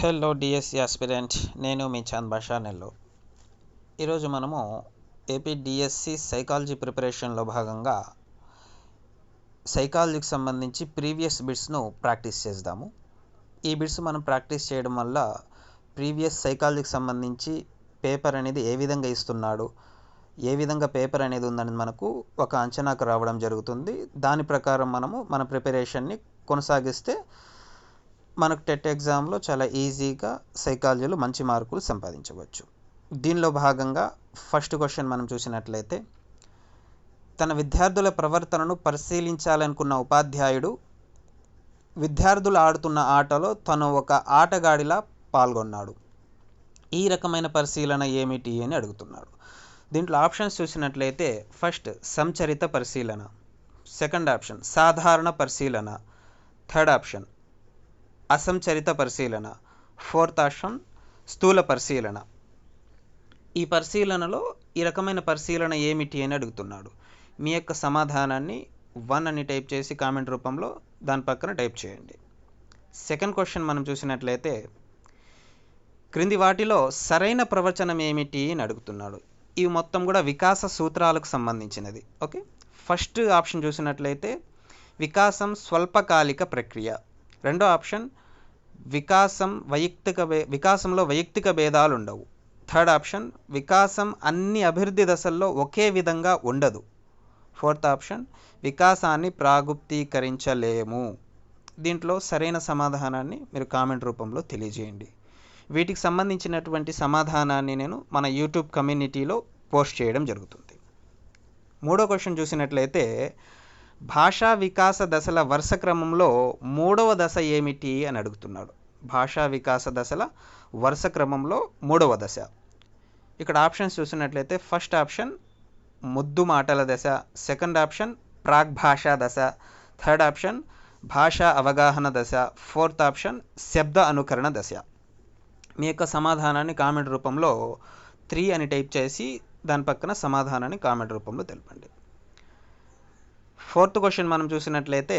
Hello DSC aspirant, నేను మీ చాంద్ బాషా నెల్లూరు. ఈరోజు మనము ఏపీ డిఎస్సి సైకాలజీ ప్రిపరేషన్లో భాగంగా సైకాలజీకి సంబంధించి ప్రీవియస్ బిట్స్ను ప్రాక్టీస్ చేద్దాము. ఈ బిట్స్ మనం ప్రాక్టీస్ చేయడం వల్ల ప్రీవియస్ సైకాలజీకి సంబంధించి పేపర్ అనేది ఏ విధంగా ఇస్తున్నాడు, ఏ విధంగా పేపర్ అనేది ఉందని మనకు ఒక అంచనాకు రావడం జరుగుతుంది. దాని ప్రకారం మనము మన ప్రిపరేషన్ని కొనసాగిస్తే మనకు టెట్ ఎగ్జామ్లో చాలా ఈజీగా సైకాలజీలో మంచి మార్కులు సంపాదించవచ్చు. దీనిలో భాగంగా ఫస్ట్ క్వశ్చన్ మనం చూసినట్లయితే, తన విద్యార్థుల ప్రవర్తనను పరిశీలించాలనుకున్న ఉపాధ్యాయుడు విద్యార్థులు ఆడుతున్న ఆటలో తను ఒక ఆటగాడిలా పాల్గొన్నాడు. ఈ రకమైన పరిశీలన ఏమిటి అని అడుగుతున్నాడు. దీంట్లో ఆప్షన్స్ చూసినట్లయితే, ఫస్ట్ సంచరిత పరిశీలన, సెకండ్ ఆప్షన్ సాధారణ పరిశీలన, థర్డ్ ఆప్షన్ అసంచరిత పరిశీలన, ఫోర్త్ ఆప్షన్ స్థూల పరిశీలన. ఈ పరిశీలనలో ఈ రకమైన పరిశీలన ఏమిటి అని అడుగుతున్నాడు. మీ యొక్క సమాధానాన్ని 1 అని టైప్ చేసి కామెంట్ రూపంలో దాని పక్కన టైప్ చేయండి. సెకండ్ క్వశ్చన్ మనం చూసినట్లయితే, క్రింది వాటిలో సరైన ప్రవచనం ఏమిటి అని అడుగుతున్నాడు. ఇవి మొత్తం కూడా వికాస సూత్రాలకు సంబంధించినది. ఓకే, ఫస్ట్ ఆప్షన్ చూసినట్లయితే వికాసం స్వల్పకాలిక ప్రక్రియ, రెండో ఆప్షన్ వికాసంలో వైయక్తిక భేదాలు ఉండవు, థర్డ్ ఆప్షన్ వికాసం అన్ని అభివృద్ధి దశల్లో ఒకే విధంగా ఉండదు, ఫోర్త్ ఆప్షన్ వికాసాన్ని ప్రాగుప్తీకరించలేము. దీంట్లో సరైన సమాధానాన్ని మీరు కామెంట్ రూపంలో తెలియజేయండి. వీటికి సంబంధించినటువంటి సమాధానాన్ని నేను మన యూట్యూబ్ కమ్యూనిటీలో పోస్ట్ చేయడం జరుగుతుంది. మూడో క్వశ్చన్ చూసినట్లయితే, భాషా వికాస దశల వరుస క్రమంలో 3వ దశ ఏమిటి అని అడుగుతున్నాడు. భాషా వికాస దశల వరుస క్రమంలో 3వ దశ. ఇక్కడ ఆప్షన్స్ చూసినట్లయితే, ఫస్ట్ ఆప్షన్ ముద్దు మాటల దశ, సెకండ్ ఆప్షన్ ప్రాగ్భాషా దశ, థర్డ్ ఆప్షన్ భాషా అవగాహన దశ, ఫోర్త్ ఆప్షన్ శబ్ద అనుకరణ దశ. మీ యొక్క సమాధానాన్ని కామెంట్ రూపంలో 3 అని టైప్ చేసి దాని పక్కన సమాధానాన్ని కామెంట్ రూపంలో తెలపండి. ఫోర్త్ క్వశ్చన్ మనం చూసినట్లయితే,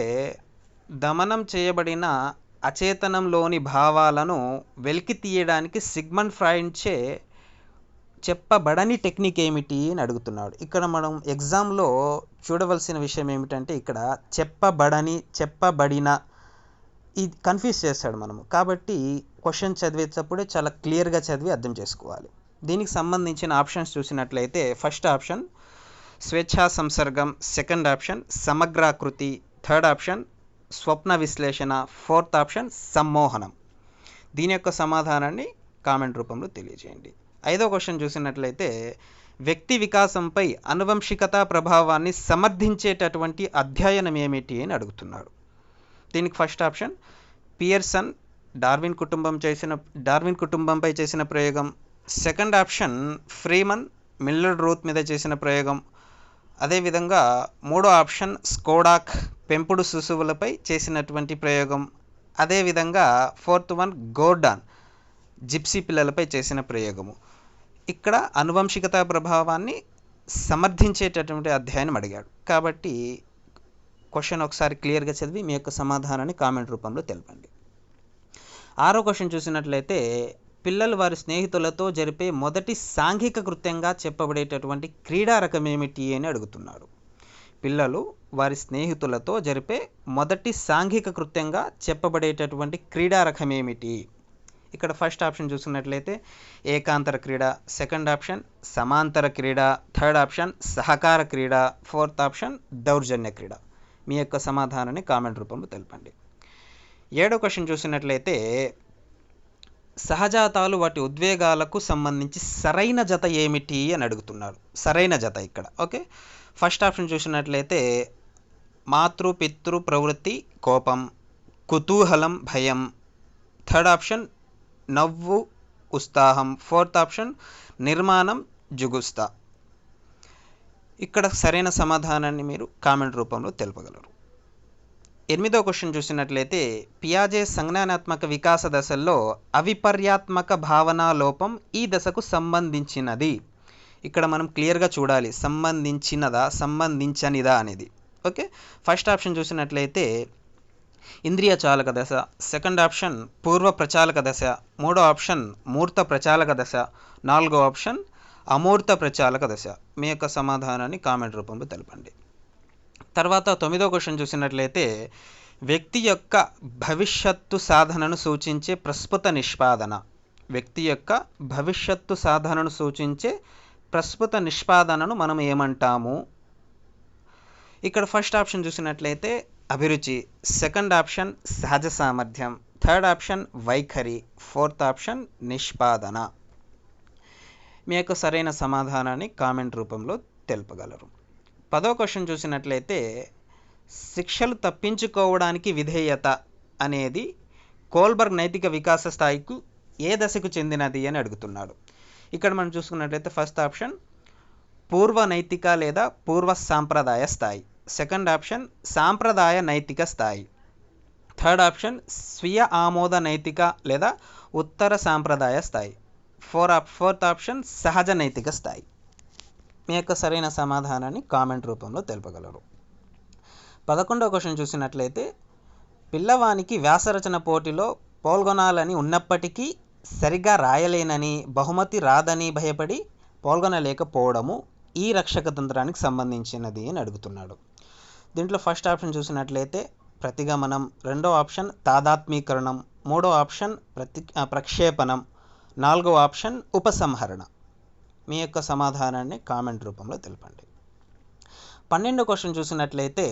దమనం చేయబడిన అచేతనంలోని భావాలను వెలికి తీయడానికి సిగ్మండ్ ఫ్రాయిడ్చే చెప్పబడని టెక్నిక్ ఏమిటి అని అడుగుతున్నాడు. ఇక్కడ మనం ఎగ్జామ్లో చూడవలసిన విషయం ఏమిటంటే, ఇక్కడ చెప్పబడిన ఇది కన్ఫ్యూజ్ చేస్తాడు మనము. కాబట్టి క్వశ్చన్ చదివేటప్పుడే చాలా క్లియర్గా చదివి అర్థం చేసుకోవాలి. దీనికి సంబంధించిన ఆప్షన్స్ చూసినట్లయితే, ఫస్ట్ ఆప్షన్ స్వేచ్ఛా సంసర్గం, సెకండ్ ఆప్షన్ సమగ్రాకృతి, థర్డ్ ఆప్షన్ స్వప్న విశ్లేషణ, ఫోర్త్ ఆప్షన్ సమ్మోహనం. దీని యొక్క సమాధానాన్ని కామెంట్ రూపంలో తెలియజేయండి. ఐదో క్వశ్చన్ చూసినట్లయితే, వ్యక్తి వికాసంపై అనువంశికత ప్రభావాన్ని సమర్థించేటటువంటి అధ్యయనం ఏమిటి అని అడుగుతున్నాడు. దీనికి ఫస్ట్ ఆప్షన్ పియర్సన్ డార్విన్ కుటుంబంపై చేసిన ప్రయోగం, second option Freeman Miller Ruth మీద చేసిన ప్రయోగం, అదేవిధంగా మూడో ఆప్షన్ స్కోడాక్ పెంపుడు శిశువులపై చేసినటువంటి ప్రయోగం, అదేవిధంగా ఫోర్త్ వన్ గోర్డాన్ జిప్సీ పిల్లలపై చేసిన ప్రయోగము. ఇక్కడ అనువంశికత ప్రభావాన్ని సమర్థించేటటువంటి అధ్యయనం అడిగాడు. కాబట్టి క్వశ్చన్ ఒకసారి క్లియర్గా చదివి మీ యొక్క సమాధానాన్ని కామెంట్ రూపంలో తెలపండి. ఆరో క్వశ్చన్ చూసినట్లయితే, పిల్లలు వారి స్నేహితులతో జరిపే మొదటి సాంఘిక కృత్యంగా చెప్పబడేటటువంటి క్రీడా రకం ఏమిటి అని అడుగుతున్నాడు. పిల్లలు వారి స్నేహితులతో జరిపే మొదటి సాంఘిక కృత్యంగా చెప్పబడేటటువంటి క్రీడా రకం ఏమిటి? ఇక్కడ ఫస్ట్ ఆప్షన్ చూసినట్లయితే ఏకాంతర క్రీడ, సెకండ్ ఆప్షన్ సమాంతర క్రీడ, థర్డ్ ఆప్షన్ సహకార క్రీడ, ఫోర్త్ ఆప్షన్ దౌర్జన్య క్రీడ. మీ యొక్క సమాధానాన్ని కామెంట్ రూపంలో తెలపండి. ఏడో క్వశ్చన్ చూసినట్లయితే, సహజాతాలు వాటి ఉద్వేగాలకు సంబంధించి సరైన జత ఏమిటి అని అడుగుతున్నాడు. సరైన జత ఇక్కడ ఓకే. ఫస్ట్ ఆప్షన్ చూసినట్లయితే మాతృ పితృ ప్రవృత్తి కోపం, కుతూహలం భయం, థర్డ్ ఆప్షన్ నవ్వు ఉత్సాహం, ఫోర్త్ ఆప్షన్ నిర్మాణం జుగుస్తా. ఇక్కడ సరైన సమాధానాన్ని మీరు కామెంట్ రూపంలో తెలుపగలరు. ఎనిమిదో క్వశ్చన్ చూసినట్లయితే, పియాజే సంజ్ఞానాత్మక వికాస దశల్లో అవిపర్యాత్మక భావనా లోపం ఈ దశకు సంబంధించినది. ఇక్కడ మనం క్లియర్గా చూడాలి, సంబంధించినదా సంబంధించనిదా అనేది. ఓకే, ఫస్ట్ ఆప్షన్ చూసినట్లయితే ఇంద్రియ చాలక దశ, సెకండ్ ఆప్షన్ పూర్వ ప్రచాలక దశ, మూడో ఆప్షన్ మూర్త ప్రచాలక దశ, నాలుగో ఆప్షన్ అమూర్త ప్రచాలక దశ. మీ యొక్క సమాధానాన్ని కామెంట్ రూపంలో తెలపండి. తర్వాత 9వ క్వశ్చన్ చూసినట్లయితే వ్యక్తి యొక్క భవిష్యత్తు సాధనను సూచించే ప్రస్ఫుట నిష్పాదన. వ్యక్తి యొక్క భవిష్యత్తు సాధనను సూచించే ప్రస్ఫుట నిష్పాదనను మనం ఏమంటాము? ఇక్కడ ఫస్ట్ ఆప్షన్ చూసినట్లయితే అభిరుచి, సెకండ్ ఆప్షన్ సహజ సామర్థ్యం, థర్డ్ ఆప్షన్ వైఖరి, ఫోర్త్ ఆప్షన్ నిష్పాదన. మీ యొక్క సరైన సమాధానాన్ని కామెంట్ రూపంలో తెలుపగలరు. 10వ క్వశ్చన్ చూసినట్లయితే శిక్షలు తప్పించుకోవడానికి విధేయత అనేది కోల్బర్గ్ నైతిక వికాస స్థాయికి ఏ దశకు చెందినది అని అడుగుతున్నాడు. ఇక్కడ మనం చూసుకున్నట్లయితే ఫస్ట్ ఆప్షన్ పూర్వ నైతిక లేదా పూర్వ సాంప్రదాయ స్థాయి, సెకండ్ ఆప్షన్ సాంప్రదాయ నైతిక స్థాయి, థర్డ్ ఆప్షన్ స్వీయ ఆమోద నైతిక లేదా ఉత్తర సాంప్రదాయ స్థాయి, ఫోర్త్ ఆప్షన్ సహజ నైతిక స్థాయి. మీ యొక్క సరైన సమాధానాన్ని కామెంట్ రూపంలో తెలుపగలరు. 11వ క్వశ్చన్ చూసినట్లయితే పిల్లవానికి వ్యాసరచన పోటీలో పాల్గొనాలని ఉన్నప్పటికీ సరిగా రాయలేనని, బహుమతి రాదని భయపడి పాల్గొనలేకపోవడము ఈ రక్షక తంత్రానికి సంబంధించినది అని అడుగుతున్నాడు. దీంట్లో ఫస్ట్ ఆప్షన్ చూసినట్లయితే ప్రతిగమనం, రెండో ఆప్షన్ తాదాత్మీకరణం, మూడో ఆప్షన్ ప్రక్షేపణం, నాలుగో ఆప్షన్ ఉపసంహరణ. మీ యొక్క సమాధానాన్ని కామెంట్ రూపంలో తెలపండి. 12వ క్వశ్చన్ చూసినట్లయితే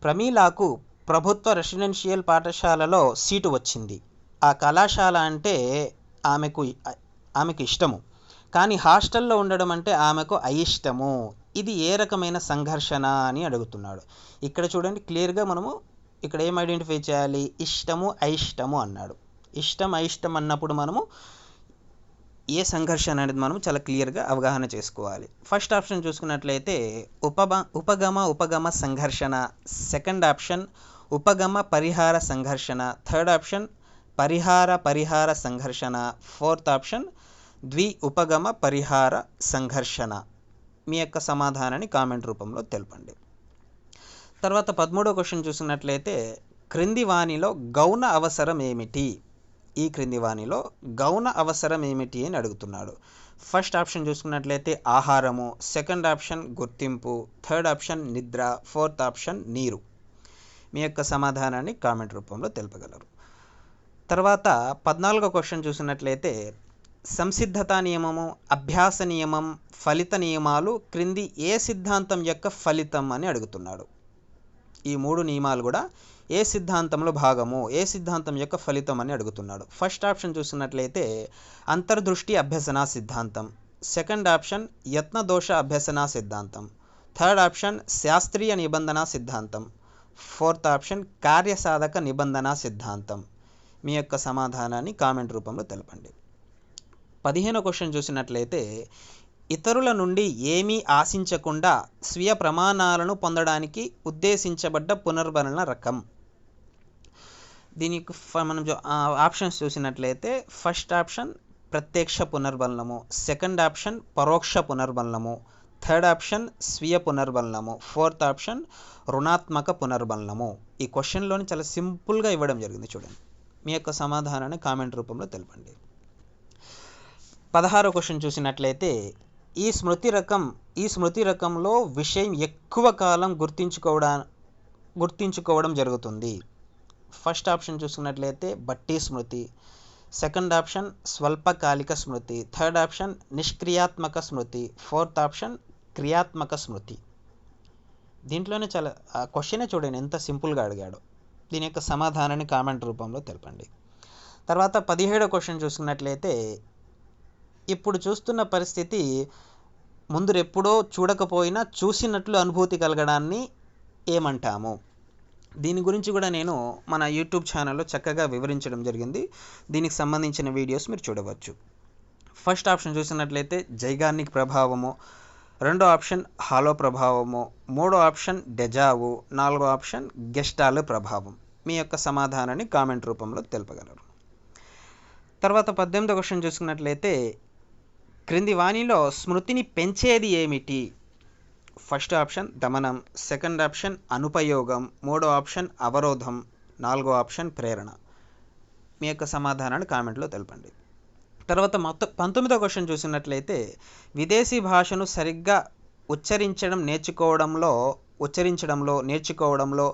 ప్రమీలాకు ప్రభుత్వ రెసిడెన్షియల్ పాఠశాలలో సీటు వచ్చింది. ఆ కళాశాల అంటే ఆమెకు ఇష్టము, కానీ హాస్టల్లో ఉండడం అంటే ఆమెకు అయిష్టము. ఇది ఏ రకమైన సంఘర్షణ అని అడుగుతున్నాడు. ఇక్కడ చూడండి, క్లియర్గా మనము ఇక్కడ ఏం ఐడెంటిఫై చేయాలి? ఇష్టము అయిష్టము అన్నాడు. ఇష్టం అయిష్టం అన్నప్పుడు మనము ఏ సంఘర్షణ అనేది మనం చాలా క్లియర్గా అవగాహన చేసుకోవాలి. ఫస్ట్ ఆప్షన్ చూసుకున్నట్లయితే ఉపగమ సంఘర్షణ, సెకండ్ ఆప్షన్ ఉపగమ పరిహార సంఘర్షణ, థర్డ్ ఆప్షన్ పరిహార సంఘర్షణ, ఫోర్త్ ఆప్షన్ ఉపగమ పరిహార సంఘర్షణ. మీ యొక్క సమాధానాన్ని కామెంట్ రూపంలో తెలపండి. తర్వాత 13వ క్వశ్చన్ చూసినట్లయితే క్రింది వానిలో గౌణ అవసరం ఏమిటి? ఈ క్రింది వానిలో గౌణ అవసరం ఏమిటి అని అడుగుతున్నాడు. ఫస్ట్ ఆప్షన్ చూసుకున్నట్లయితే ఆహారము, సెకండ్ ఆప్షన్ గుర్తింపు, థర్డ్ ఆప్షన్ నిద్ర, ఫోర్త్ ఆప్షన్ నీరు. మీ యొక్క సమాధానాన్ని కామెంట్ రూపంలో తెలుపగలరు. తర్వాత 14వ క్వశ్చన్ చూసినట్లయితే సంసిద్ధతా నియమము, అభ్యాస నియమం, ఫలిత నియమాలు క్రింది ఏ సిద్ధాంతం యొక్క ఫలితం అని అడుగుతున్నాడు. ఈ 3 నియమాలు కూడా ఏ సిద్ధాంతంలో భాగము, ఏ సిద్ధాంతం యొక్క ఫలితం అని అడుగుతున్నాడు. ఫస్ట్ ఆప్షన్ చూసినట్లయితే అంతర్దృష్టి అభ్యసన సిద్ధాంతం, సెకండ్ ఆప్షన్ యత్నదోష అభ్యసన సిద్ధాంతం, థర్డ్ ఆప్షన్ శాస్త్రీయ నిబంధన సిద్ధాంతం, ఫోర్త్ ఆప్షన్ కార్యసాధక నిబంధన సిద్ధాంతం. మీ యొక్క సమాధానాన్ని కామెంట్ రూపంలో తెలపండి. 15వ క్వశ్చన్ చూసినట్లయితే ఇతరుల నుండి ఏమీ ఆశించకుండా స్వీయ ప్రమాణాలను పొందడానికి ఉద్దేశించబడ్డ పునర్బలన రకం. దీనికి మనం ఆప్షన్స్ చూసినట్లయితే ఫస్ట్ ఆప్షన్ ప్రత్యక్ష పునర్బలనము, సెకండ్ ఆప్షన్ పరోక్ష పునర్బలనము, థర్డ్ ఆప్షన్ స్వీయ పునర్బలనము, ఫోర్త్ ఆప్షన్ రుణాత్మక పునర్బలనము. ఈ క్వశ్చన్లోని చాలా సింపుల్గా ఇవ్వడం జరిగింది. చూడండి, మీ యొక్క సమాధానాన్ని కామెంట్ రూపంలో తెలపండి. 16వ క్వశ్చన్ చూసినట్లయితే ఈ స్మృతి రకంలో విషయం ఎక్కువ కాలం గుర్తించుకోవడం జరుగుతుంది. ఫస్ట్ ఆప్షన్ చూసుకున్నట్లయితే బట్టి స్మృతి, సెకండ్ ఆప్షన్ స్వల్పకాలిక స్మృతి, థర్డ్ ఆప్షన్ నిష్క్రియాత్మక స్మృతి, ఫోర్త్ ఆప్షన్ క్రియాత్మక స్మృతి. దీంట్లోనే చాలా క్వశ్చనే చూడండి ఎంత సింపుల్గా అడిగాడు. దీని యొక్క సమాధానాన్ని కామెంట్ రూపంలో తెలపండి. తర్వాత 17వ క్వశ్చన్ చూసుకున్నట్లయితే ఇప్పుడు చూస్తున్న పరిస్థితి ముందరెప్పుడో చూడకపోయినా చూసినట్లు అనుభూతి కలగడాన్ని ఏమంటాము? దీని గురించి కూడా నేను మన యూట్యూబ్ ఛానల్లో చక్కగా వివరించడం జరిగింది. దీనికి సంబంధించిన వీడియోస్ మీరు చూడవచ్చు. ఫస్ట్ ఆప్షన్ చూసినట్లయితే జైగార్నిక్ ప్రభావము, రెండో ఆప్షన్ హాలో ప్రభావము, మూడో ఆప్షన్ డెజావు, నాలుగో ఆప్షన్ గెస్టాల్ ప్రభావం. మీ యొక్క సమాధానాన్ని కామెంట్ రూపంలో తెలుపగలరు. తర్వాత 18వ క్వశ్చన్ చూసుకున్నట్లయితే క్రింది వాణిలో స్మృతిని పెంచేది ఏమిటి? ఫస్ట్ ఆప్షన్ దమనం, సెకండ్ ఆప్షన్ అనుపయోగం, మూడో ఆప్షన్ అవరోధం, నాలుగో ఆప్షన్ ప్రేరణ. మీ యొక్క సమాధానాన్ని కామెంట్లో తెలపండి. తర్వాత మొత్తం 19వ క్వశ్చన్ చూసినట్లయితే విదేశీ భాషను సరిగ్గా నేర్చుకోవడంలో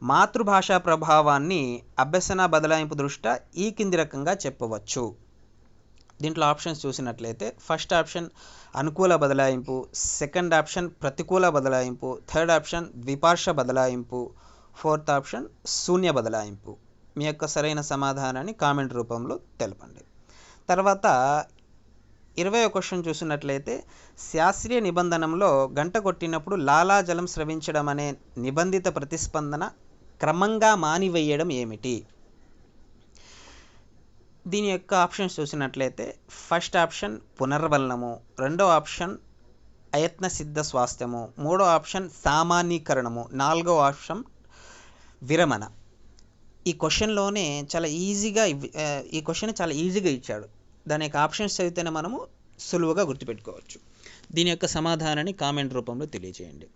మాతృభాషా ప్రభావాన్ని అభ్యసన బదలాయింపు దృష్ట్యా ఈ కింది రకంగా చెప్పవచ్చు. దీంట్లో ఆప్షన్స్ చూసినట్లయితే ఫస్ట్ ఆప్షన్ అనుకూల బదలాయింపు, సెకండ్ ఆప్షన్ ప్రతికూల బదలాయింపు, థర్డ్ ఆప్షన్ ద్విపార్ష బదలాయింపు, ఫోర్త్ ఆప్షన్ శూన్య బదలాయింపు. మీ యొక్క సరైన సమాధానాన్ని కామెంట్ రూపంలో తెలపండి. తర్వాత 20వ క్వశ్చన్ చూసినట్లయితే శాస్త్రీయ నిబంధనంలో గంట కొట్టినప్పుడు లాలాజలం స్రవించడం అనే నిబంధిత ప్రతిస్పందన క్రమంగా మానివేయడం ఏమిటి? దీని యొక్క ఆప్షన్స్ చూసినట్లయితే ఫస్ట్ ఆప్షన్ పునర్వలనము, రెండో ఆప్షన్ అయత్న సిద్ధ స్వాస్థ్యము, మూడో ఆప్షన్ సామాన్యీకరణము, నాలుగో ఆప్షన్ విరమణ. ఈ క్వశ్చన్లోనే ఈ క్వశ్చన్ చాలా ఈజీగా ఇచ్చాడు. దాని యొక్క ఆప్షన్స్ చదివితేనే మనము సులువుగా గుర్తుపెట్టుకోవచ్చు. దీని యొక్క సమాధానాన్ని కామెంట్ రూపంలో తెలియజేయండి.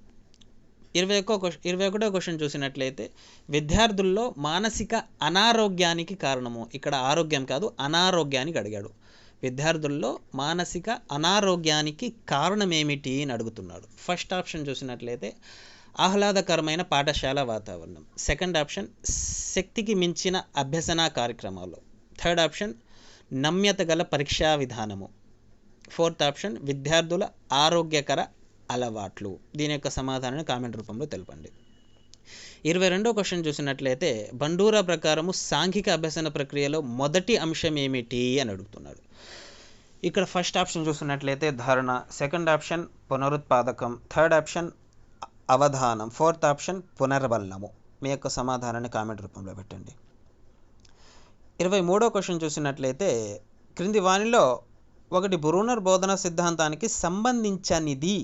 21వ క్వశ్చన్ చూసినట్లయితే విద్యార్థుల్లో మానసిక అనారోగ్యానికి కారణము, ఇక్కడ ఆరోగ్యం కాదు అనారోగ్యానికి అడిగాడు. విద్యార్థుల్లో మానసిక అనారోగ్యానికి కారణం ఏమిటి అని అడుగుతున్నాడు. ఫస్ట్ ఆప్షన్ చూసినట్లయితే ఆహ్లాదకరమైన పాఠశాల వాతావరణం, సెకండ్ ఆప్షన్ శక్తికి మించిన అభ్యసన కార్యక్రమాలు, థర్డ్ ఆప్షన్ నమ్యత గల పరీక్షా విధానము, ఫోర్త్ ఆప్షన్ విద్యార్థుల ఆరోగ్యకర అలవాట్లు. దీని యొక్క సమాధానాన్ని కామెంట్ రూపంలో తెలపండి. 22వ క్వశ్చన్ చూసినట్లయితే బండూరా ప్రకారము సాంఘిక అభ్యసన ప్రక్రియలో మొదటి అంశం ఏమిటి అని అడుగుతున్నాడు. ఇక్కడ ఫస్ట్ ఆప్షన్ చూసినట్లయితే ధారణ, సెకండ్ ఆప్షన్ పునరుత్పాదకం, థర్డ్ ఆప్షన్ అవధానం, ఫోర్త్ ఆప్షన్ పునర్వలనము. మీ యొక్క సమాధానాన్ని కామెంట్ రూపంలో పెట్టండి. 23వ క్వశ్చన్ చూసినట్లయితే క్రింది వానిలో ఒకటి బ్రూనర్ బోధన సిద్ధాంతానికి సంబంధించనిది.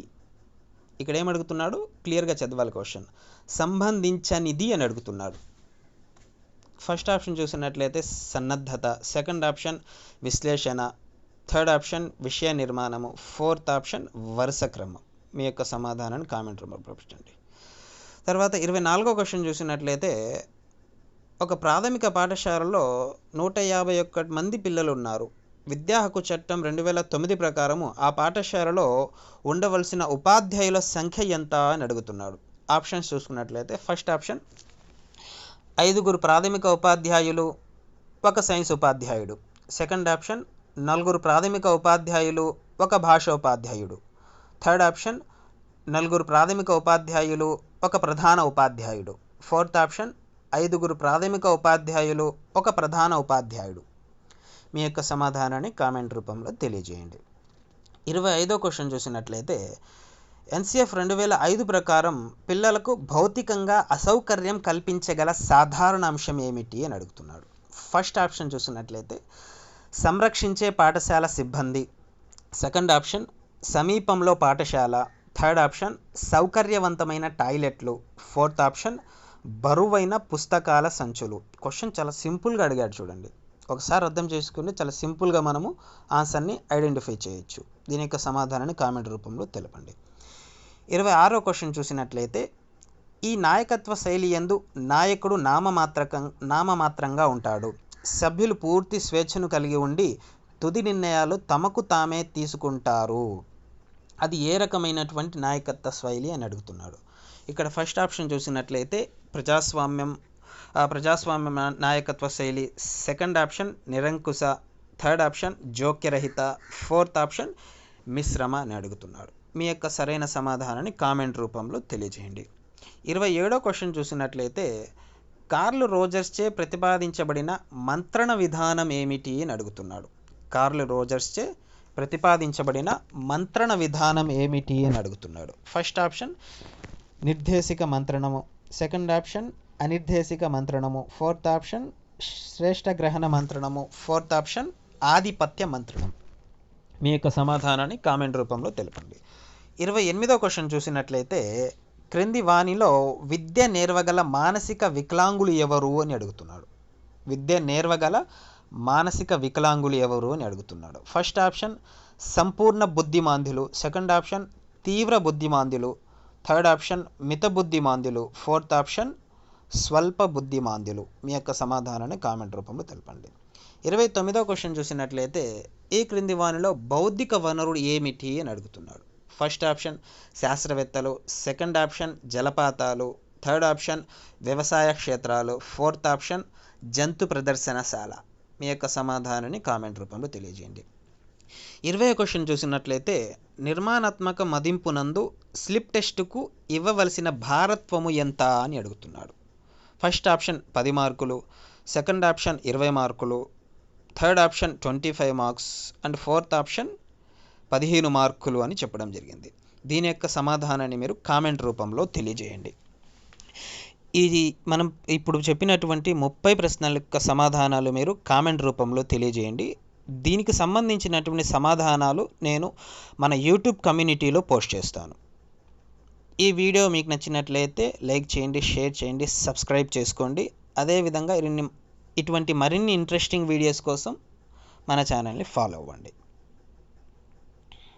ఇక్కడ ఏమడుగుతున్నాడు? క్లియర్గా చదవాలి క్వశ్చన్. సంబంధించనిది అని అడుగుతున్నాడు. ఫస్ట్ ఆప్షన్ చూసినట్లయితే సన్నద్ధత, సెకండ్ ఆప్షన్ విశ్లేషణ, థర్డ్ ఆప్షన్ విషయ నిర్మాణము, ఫోర్త్ ఆప్షన్ వరుస క్రమం. మీ యొక్క సమాధానాన్ని కామెంట్ రూపంలో పెట్టండి. తర్వాత 24వ క్వశ్చన్ చూసినట్లయితే ఒక ప్రాథమిక పాఠశాలలో 151 మంది పిల్లలు ఉన్నారు. విద్యా హక్కు చట్టం 2009 ప్రకారము ఆ పాఠశాలలో ఉండవలసిన ఉపాధ్యాయుల సంఖ్య ఎంత అని అడుగుతున్నాడు. ఆప్షన్స్ చూసుకున్నట్లయితే ఫస్ట్ ఆప్షన్ 5 ప్రాథమిక ఉపాధ్యాయులు, 1 సైన్స్ ఉపాధ్యాయుడు, సెకండ్ ఆప్షన్ 4 ప్రాథమిక ఉపాధ్యాయులు, 1 భాషా ఉపాధ్యాయుడు, థర్డ్ ఆప్షన్ 4 ప్రాథమిక ఉపాధ్యాయులు, 1 ప్రధాన ఉపాధ్యాయుడు, ఫోర్త్ ఆప్షన్ 5 ప్రాథమిక ఉపాధ్యాయులు, 1 ప్రధాన ఉపాధ్యాయుడు. మీ యొక్క సమాధానాన్ని కామెంట్ రూపంలో తెలియజేయండి. 25వ క్వశ్చన్ చూసినట్లయితే ఎన్సిఎఫ్ 2005 ప్రకారం పిల్లలకు భౌతికంగా అసౌకర్యం కల్పించగల సాధారణ అంశం ఏమిటి అని అడుగుతున్నాడు. ఫస్ట్ ఆప్షన్ చూసినట్లయితే సంరక్షించే పాఠశాల సిబ్బంది, సెకండ్ ఆప్షన్ సమీపంలో పాఠశాల, థర్డ్ ఆప్షన్ సౌకర్యవంతమైన టాయిలెట్లు, ఫోర్త్ ఆప్షన్ బరువైన పుస్తకాల సంచులు. క్వశ్చన్ చాలా సింపుల్గా అడిగాడు చూడండి. ఒకసారి అర్థం చేసుకుని చాలా సింపుల్గా మనము ఆన్సర్ని ఐడెంటిఫై చేయొచ్చు. దీని యొక్క సమాధానాన్ని కామెంట్ రూపంలో తెలపండి. 26వ క్వశ్చన్ చూసినట్లయితే ఈ నాయకత్వ శైలి యందు నాయకుడు నామమాత్రంగా ఉంటాడు. సభ్యులు పూర్తి స్వేచ్ఛను కలిగి ఉండి తుది నిర్ణయాలు తమకు తామే తీసుకుంటారు. అది ఏ రకమైనటువంటి నాయకత్వ శైలి అని అడుగుతున్నాడు. ఇక్కడ ఫస్ట్ ఆప్షన్ చూసినట్లయితే ప్రజాస్వామ్య నాయకత్వ శైలి, సెకండ్ ఆప్షన్ నిరంకుశ, థర్డ్ ఆప్షన్ జోక్యరహిత, ఫోర్త్ ఆప్షన్ మిశ్రమ అని అడుగుతున్నాడు. మీ యొక్క సరైన సమాధానాన్ని కామెంట్ రూపంలో తెలియజేయండి. 27వ క్వశ్చన్ చూసినట్లయితే కార్ల్ రోజర్స్చే ప్రతిపాదించబడిన మంత్రణ విధానం ఏమిటి అని అడుగుతున్నాడు. కార్ల్ రోజర్స్చే ప్రతిపాదించబడిన మంత్రణ విధానం ఏమిటి అని అడుగుతున్నాడు. ఫస్ట్ ఆప్షన్ నిర్దేశిక మంత్రణము, సెకండ్ ఆప్షన్ అనిర్దేశిక మంత్రణము, ఫోర్త్ ఆప్షన్ శ్రేష్ఠ గ్రహణ మంత్రణము, ఫోర్త్ ఆప్షన్ ఆధిపత్య మంత్రణం. మీ యొక్క సమాధానాన్ని కామెంట్ రూపంలో తెలపండి. 28వ క్వశ్చన్ చూసినట్లయితే క్రింది వానిలో విద్య నేర్వగల మానసిక వికలాంగులు ఎవరు అని అడుగుతున్నాడు. విద్య నేర్వగల మానసిక వికలాంగులు ఎవరు అని అడుగుతున్నాడు. ఫస్ట్ ఆప్షన్ సంపూర్ణ బుద్ధిమాంద్యులు, సెకండ్ ఆప్షన్ తీవ్ర బుద్ధిమాంద్యులు, థర్డ్ ఆప్షన్ మిత బుద్ధిమాంద్యులు, ఫోర్త్ ఆప్షన్ స్వల్ప బుద్ధిమాంద్యులు. మీ యొక్క సమాధానాన్ని కామెంట్ రూపంలో తెలపండి. 29వ క్వశ్చన్ చూసినట్లయితే ఈ క్రింది వానిలో బౌద్ధిక వనరుడు ఏమిటి అని అడుగుతున్నాడు. ఫస్ట్ ఆప్షన్ శాస్త్రవేత్తలు, సెకండ్ ఆప్షన్ జలపాతాలు, థర్డ్ ఆప్షన్ వ్యవసాయ క్షేత్రాలు, ఫోర్త్ ఆప్షన్ జంతు ప్రదర్శనశాల. మీ యొక్క సమాధానాన్ని కామెంట్ రూపంలో తెలియజేయండి. 20వ క్వశ్చన్ చూసినట్లయితే నిర్మాణాత్మక మదింపునందు స్లిప్ టెస్టుకు ఇవ్వవలసిన భారత్వము ఎంత అని అడుగుతున్నాడు. ఫస్ట్ ఆప్షన్ 10 మార్కులు, సెకండ్ ఆప్షన్ 20 మార్కులు, third option 25 marks and fourth option 15 మార్కులు అని చెప్పడం జరిగింది. దీని యొక్క సమాధానాన్ని మీరు కామెంట్ రూపంలో తెలియజేయండి. ఇది మనం ఇప్పుడు చెప్పినటువంటి 30 ప్రశ్నల యొక్క సమాధానాలు మీరు కామెంట్ రూపంలో తెలియజేయండి. దీనికి సంబంధించినటువంటి సమాధానాలు నేను మన యూట్యూబ్ కమ్యూనిటీలో పోస్ట్ చేస్తాను. ఈ వీడియో మీకు నచ్చినట్లయితే లైక్ చేయండి, షేర్ చేయండి, సబ్స్క్రైబ్ చేసుకోండి. అదేవిధంగా ఇటువంటి మరిన్ని ఇంట్రెస్టింగ్ వీడియోస్ కోసం మన ఛానల్ని ఫాలో అవ్వండి.